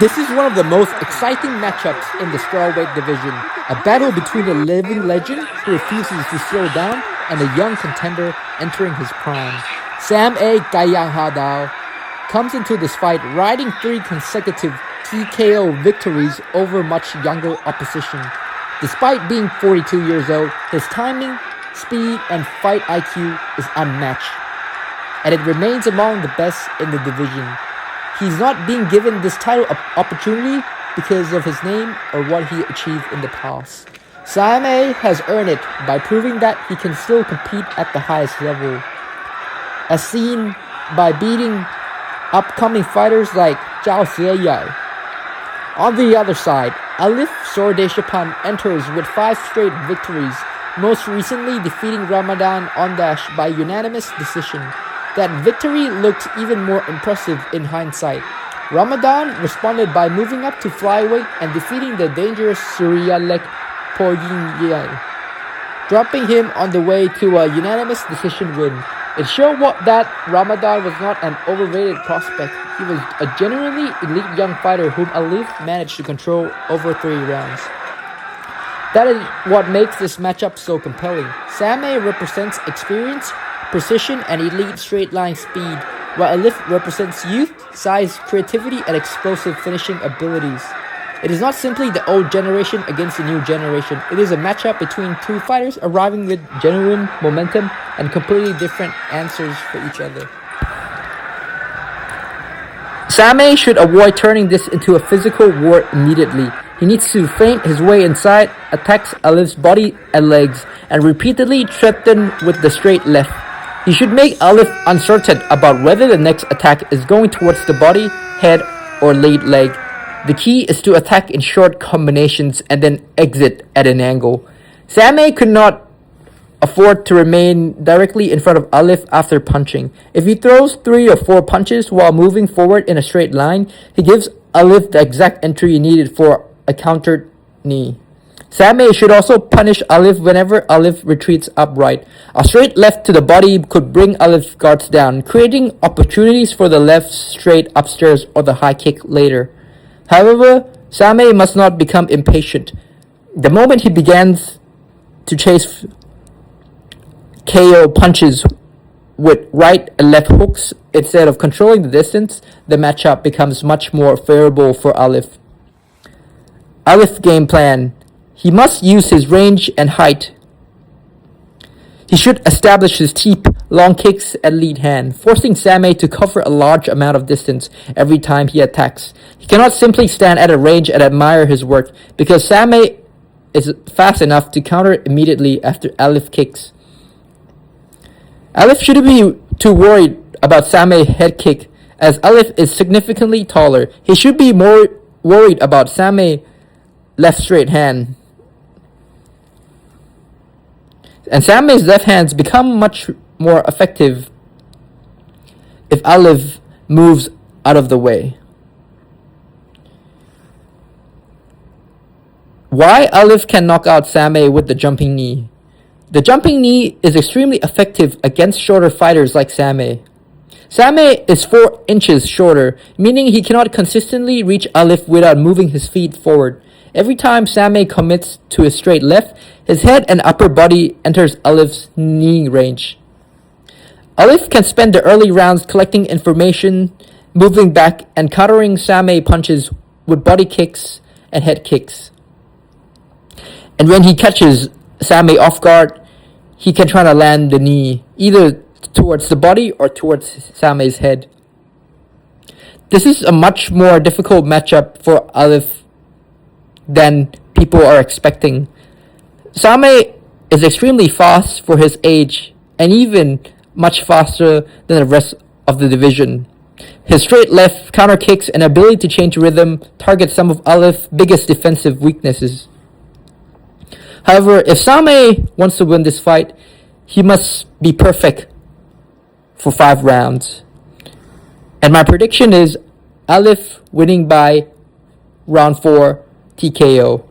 This is one of the most exciting matchups in the strawweight division, a battle between a living legend who refuses to slow down and a young contender entering his prime. Sam A. Gayang Hadao comes into this fight riding 3 consecutive TKO victories over much younger opposition. Despite being 42 years old, his timing, speed, and fight IQ is unmatched, and it remains among the best in the division. He's not being given this title opportunity because of his name or what he achieved in the past. Sam A has earned it by proving that he can still compete at the highest level, as seen by beating upcoming fighters like Zhao Ziyai. On the other side, Aliff Sordeshapan enters with 5 straight victories, most recently defeating Ramadan Ondash by unanimous decision. That victory looked even more impressive in hindsight. Ramadan responded by moving up to flyweight and defeating the dangerous Suryalek Poyingyai, dropping him on the way to a unanimous decision win. It showed that Ramadan was not an overrated prospect. He was a genuinely elite young fighter whom Aliff managed to control over 3 rounds. That is what makes this matchup so compelling. Sam A represents experience, precision, and elite straight-line speed, while Aliff represents youth, size, creativity, and explosive finishing abilities. It is not simply the old generation against the new generation. It is a matchup between 2 fighters arriving with genuine momentum and completely different answers for each other. Sam A should avoid turning this into a physical war immediately. He needs to feint his way inside, attacks Aliff's body and legs, and repeatedly threaten with the straight left. He should make Aliff uncertain about whether the next attack is going towards the body, head, or lead leg. The key is to attack in short combinations and then exit at an angle. Sam A could not afford to remain directly in front of Aliff after punching. If he throws 3 or 4 punches while moving forward in a straight line, he gives Aliff the exact entry needed for a countered knee. Sam A should also punish Aliff whenever Aliff retreats upright. A straight left to the body could bring Aliff's guards down, creating opportunities for the left straight upstairs or the high kick later. However, Sam A must not become impatient. The moment he begins to chase KO punches with right and left hooks instead of controlling the distance, the matchup becomes much more favorable for Aliff. Aliff game plan. He must use his range and height. He should establish his teep, long kicks, and lead hand, forcing Sam A to cover a large amount of distance every time he attacks. He cannot simply stand at a range and admire his work, because Sam A is fast enough to counter immediately after Aliff kicks. Aliff shouldn't be too worried about Sam A's head kick, as Aliff is significantly taller. He should be more worried about Sam A's left straight hand. And Sam A's left hands become much more effective if Aliff moves out of the way. Why Aliff can knock out Sam A with the jumping knee? The jumping knee is extremely effective against shorter fighters like Sam A. Sam A is 4 inches shorter, meaning he cannot consistently reach Aliff without moving his feet forward. Every time Sam A commits to a straight left, his head and upper body enters Aliff's knee range. Aliff can spend the early rounds collecting information, moving back, and countering Sam A punches with body kicks and head kicks. And when he catches Sam A off guard, he can try to land the knee, either towards the body or towards Sam A's head. This is a much more difficult matchup for Aliff than people are expecting. Sam A is extremely fast for his age, and even much faster than the rest of the division. His straight left, counter kicks, and ability to change rhythm target some of Aliff's biggest defensive weaknesses. However, if Sam A wants to win this fight, he must be perfect for 5 rounds. And my prediction is Aliff winning by round 4 TKO.